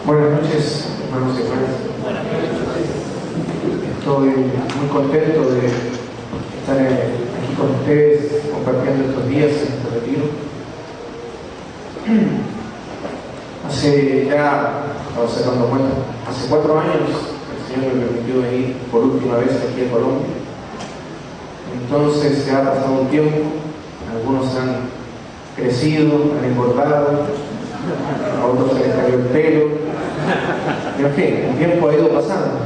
Buenas noches, hermanos y hermanas. Estoy muy contento de estar aquí con ustedes compartiendo estos días en este retiro. Hace ya, estaba sacando cuenta, hace 4 años el Señor me permitió venir por última vez aquí a Colombia. Entonces ya ha pasado un tiempo, algunos han crecido, han engordado, a otros se les cayó el pelo, en fin, el tiempo ha ido pasando.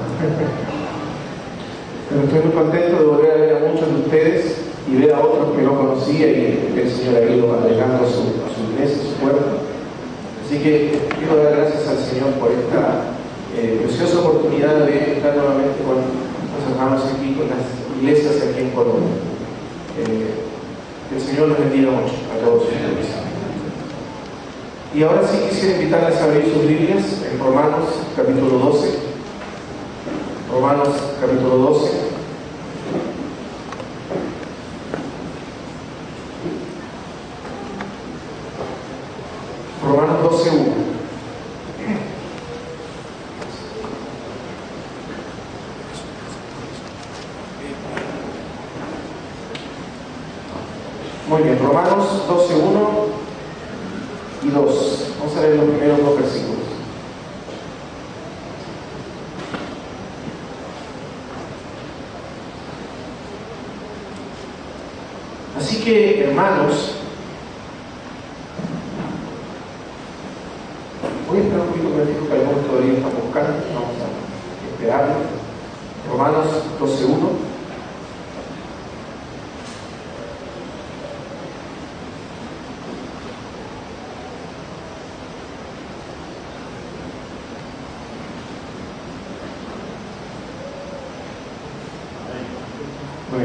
Pero estoy muy contento de volver a ver a muchos de ustedes y ver a otros que no conocía y que el Señor ha ido agregando a su iglesia, a su cuerpo. Así que quiero dar gracias al Señor por esta preciosa oportunidad de estar nuevamente con los hermanos aquí, con las iglesias aquí en Colombia. Que el Señor los bendiga mucho a todos ustedes. Y ahora sí quisiera invitarles a abrir sus Biblias en Romanos capítulo 12. Romanos capítulo 12. Romanos 12:1. Muy bien, Romanos 12:1 y 2. Vamos a leer los primeros 2 versículos. Así que, hermanos, voy a esperar un poquito que me dijo que algunos todavía están buscando. Vamos a esperarlo. Romanos 12:1.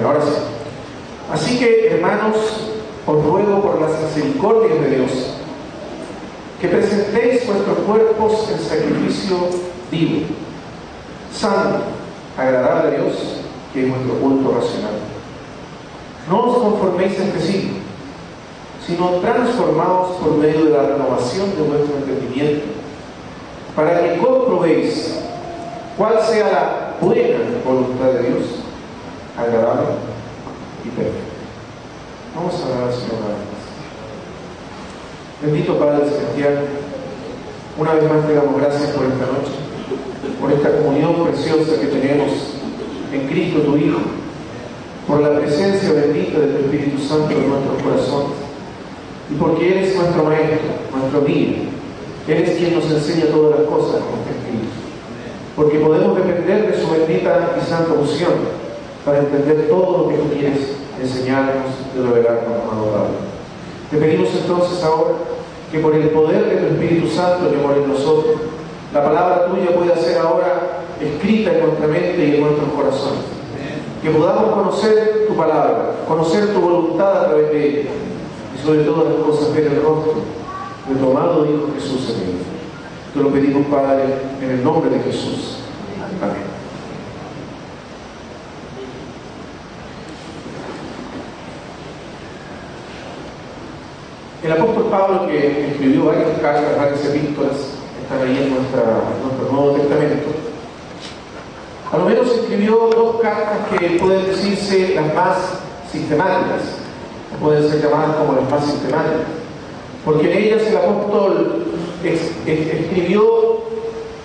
Ahora sí. Así que, hermanos, os ruego por las misericordias de Dios que presentéis vuestros cuerpos en sacrificio vivo, santo, agradable a Dios, que es vuestro culto racional. No os conforméis a este siglo, sino transformaos por medio de la renovación de vuestro entendimiento, para que comprobéis cuál sea la buena voluntad de Dios, agradable y perfecto. Vamos a orar al Señor una vez más. Bendito Padre Celestial, una vez más te damos gracias por esta noche, por esta comunión preciosa que tenemos en Cristo tu Hijo, por la presencia bendita de tu Espíritu Santo en nuestros corazones, y porque eres nuestro Maestro, nuestro guía. Eres quien nos enseña todas las cosas, como está escrito, porque podemos depender de su bendita y santa unción para entender todo lo que tú quieres enseñarnos y revelarnos, amado Padre. Te pedimos entonces ahora que por el poder de tu Espíritu Santo que mora en nosotros, la palabra tuya pueda ser ahora escrita en nuestra mente y en nuestros corazones. Que podamos conocer tu palabra, conocer tu voluntad a través de ella, y sobre todas las cosas ver el rostro de tu amado Hijo Jesús en ella. Te lo pedimos, Padre, en el nombre de Jesús. Amén. El apóstol Pablo, que escribió varias cartas, varias epístolas, están ahí en nuestro Nuevo Testamento. A lo menos escribió 2 cartas que pueden decirse las más sistemáticas, pueden ser llamadas como las más sistemáticas, porque en ellas el apóstol escribió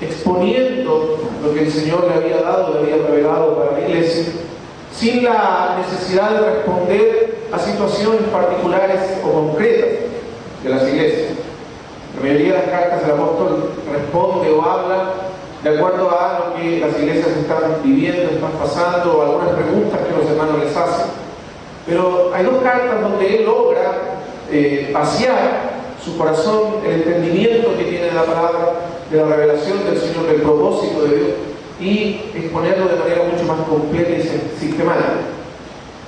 exponiendo lo que el Señor le había dado, le había revelado para la iglesia, sin la necesidad de responder a situaciones particulares o concretas de las iglesias. La mayoría de las cartas del apóstol responde o habla de acuerdo a lo que las iglesias están viviendo, están pasando, o algunas preguntas que los hermanos les hacen. Pero hay 2 cartas donde él logra vaciar su corazón, el entendimiento que tiene de la palabra, de la revelación del Señor, del propósito de Dios, y exponerlo de manera mucho más completa y sistemática.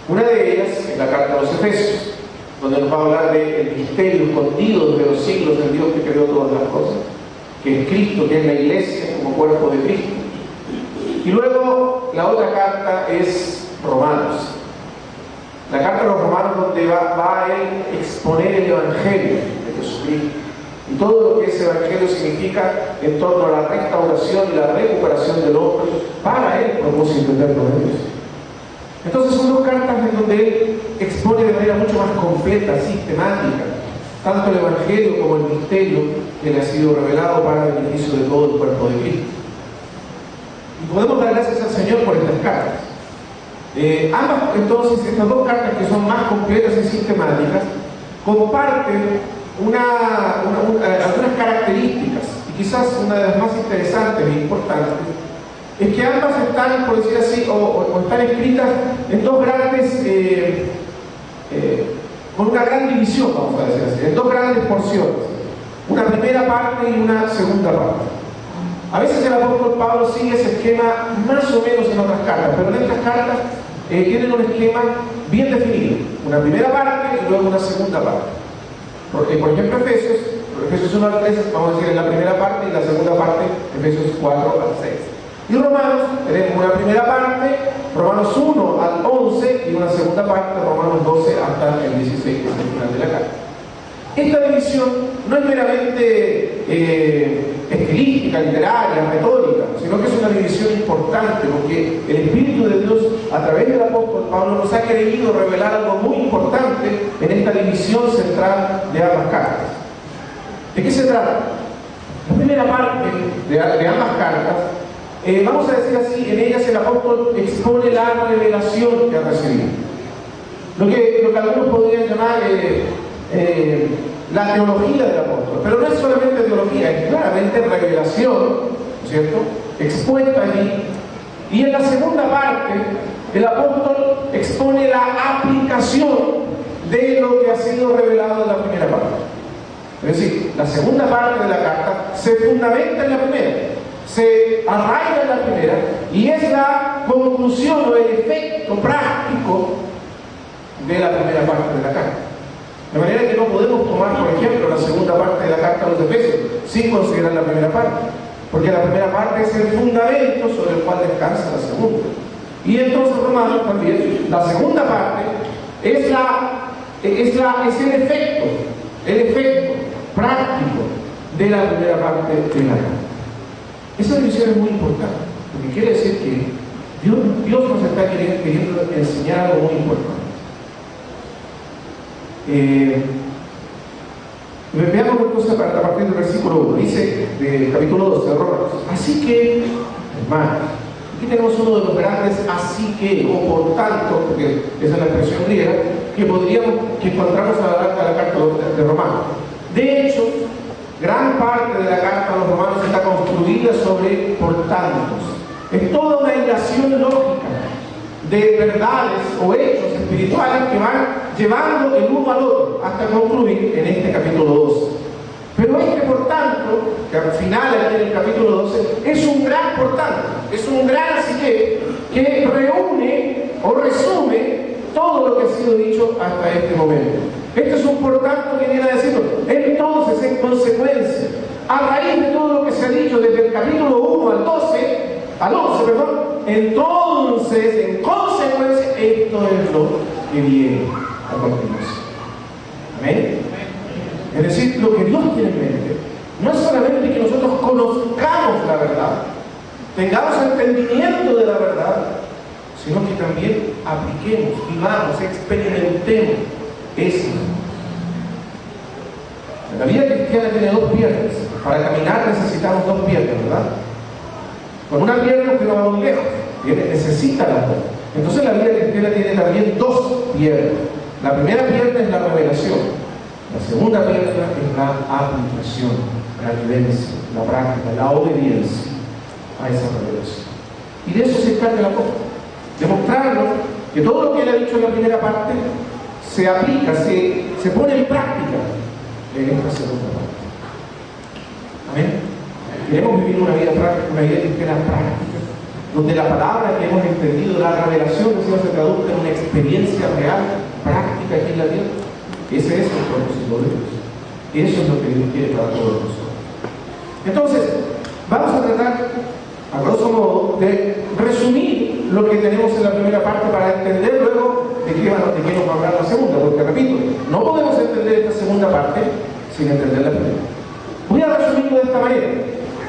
Una de ellas es la carta a los Efesios, donde nos va a hablar del misterio escondido desde los siglos del Dios que creó todas las cosas, que es Cristo, que es la iglesia como cuerpo de Cristo. Y luego la otra carta es Romanos. La carta a los Romanos, donde va a él exponer el Evangelio de Jesucristo, Y todo lo que ese evangelio significa en torno a la restauración y la recuperación del hombre para el propósito eterno de Dios. Entonces son dos cartas en donde él expone de manera mucho más completa, sistemática, tanto el evangelio como el misterio que le ha sido revelado para el beneficio de todo el cuerpo de Cristo. Y podemos dar gracias al Señor por estas cartas. Ambas, entonces, estas dos cartas que son más completas y sistemáticas, comparten algunas características, y quizás una de las más interesantes e importantes, es que ambas están, por decir así, o están escritas en dos grandes, con una gran división, vamos a decir así, en dos grandes porciones, una primera parte y una segunda parte. A veces el apóstol Pablo sigue ese esquema más o menos en otras cartas, pero en estas cartas tienen un esquema bien definido, una primera parte y luego una segunda parte. Porque, por ejemplo, Efesios 1 al 3, vamos a decir en la primera parte, y la segunda parte, Efesios 4 al 6. Y Romanos, tenemos una primera parte, Romanos 1 al 11, y una segunda parte, Romanos 12 hasta el 16, que es el final de la carta. Esta división no es meramente estilística, literaria, retórica, sino que es una división importante, porque el Espíritu de Dios, a través del apóstol Pablo, nos ha querido revelar algo muy importante en esta división central de ambas cartas. ¿De qué se trata? La primera parte de ambas cartas, vamos a decir así, en ellas el apóstol expone la revelación que ha recibido. Lo que algunos podrían llamar la teología del apóstol, pero no es solamente teología, es claramente revelación, ¿no es cierto?, expuesta allí. Y en la segunda parte, el apóstol expone la aplicación de lo que ha sido revelado en la primera parte. Es decir, la segunda parte de la carta se fundamenta en la primera, se arraiga en la primera, y es la conclusión o el efecto práctico de la primera parte de la carta. De manera que no podemos tomar, por ejemplo, la segunda parte de la carta a los Efesios sin considerar la primera parte, porque la primera parte es el fundamento sobre el cual descansa la segunda. Y entonces Romanos también, la segunda parte es el efecto práctico de la primera parte de la carta. Esa división es muy importante, porque quiere decir que Dios nos está queriendo enseñar algo muy importante. Veamos entonces a partir del versículo 1, dice del capítulo 12 de Romanos: así que, hermanos, aquí tenemos uno de los grandes así que, o por tanto, porque esa es la expresión griega, que encontramos a la carta de Romanos. De hecho, gran parte de la carta a los Romanos está construida sobre por tantos. Es toda una hilación lógica de verdades o hechos espirituales que van llevando el uno al otro hasta concluir en este capítulo 12. Pero por tanto, que al final aquí en el capítulo 12, es un gran por tanto, es un gran así que reúne o resume todo lo que ha sido dicho hasta este momento. Este es un por tanto que viene a decirlo. Entonces, en consecuencia, a raíz de todo lo que se ha dicho desde el capítulo 1 al 11, entonces, en consecuencia, esto es lo que viene a continuación. ¿Amén? Es decir, lo que Dios tiene en mente no es solamente que nosotros conozcamos la verdad, tengamos entendimiento de la verdad, sino que también apliquemos, vivamos, experimentemos eso. La vida cristiana tiene dos piernas. Para caminar necesitamos dos piernas, ¿verdad? Con una pierna usted no va muy lejos, necesita las dos. Entonces la vida cristiana tiene también dos piernas. La primera pierna es la revelación, la segunda pierna es la aplicación, la vivencia, la práctica, la obediencia a esa revelación. Y de eso se encarga el apóstol, demostrarnos que todo lo que él ha dicho en la primera parte se aplica, se pone en práctica en esta segunda parte. Amén. Queremos vivir una vida práctica, una vida cristiana práctica, donde la palabra que hemos entendido, la revelación que se traduzca en una experiencia real, práctica aquí en la tierra. Ese es el propósito de Dios. Eso es lo que Dios quiere para todos nosotros. Entonces, vamos a tratar, a grosso modo, de resumir lo que tenemos en la primera parte para entender luego de qué nos va a hablar la segunda. Porque, repito, no podemos entender esta segunda parte sin entender la primera. Voy a resumirlo de esta manera.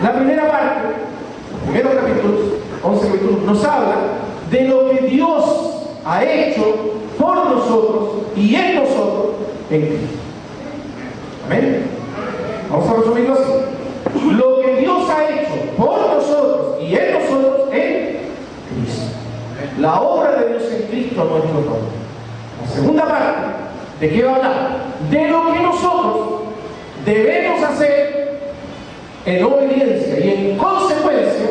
La primera parte, primeros capítulos, 11 capítulos, nos habla de lo que Dios ha hecho por nosotros y en nosotros en Cristo. Amén. Vamos a resumirlo así. Lo que Dios ha hecho por nosotros y en nosotros en Cristo. La obra de Dios en Cristo a nuestro favor. La segunda parte, ¿de qué va a hablar? De lo que nosotros debemos hacer en obediencia y en consecuencia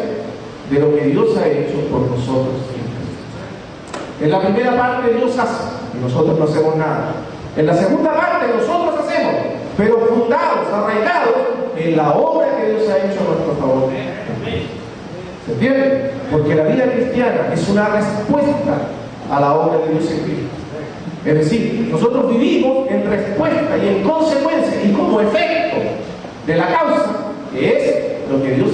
de lo que Dios ha hecho por nosotros en Cristo. En la primera parte Dios hace y nosotros no hacemos nada. En la segunda parte nosotros hacemos, pero fundados, arraigados en la obra que Dios ha hecho a nuestro favor. ¿Se entiende? Porque la vida cristiana es una respuesta a la obra de Dios en Cristo. Es decir, nosotros vivimos en respuesta y en consecuencia y como efecto de la causa, que es lo que Dios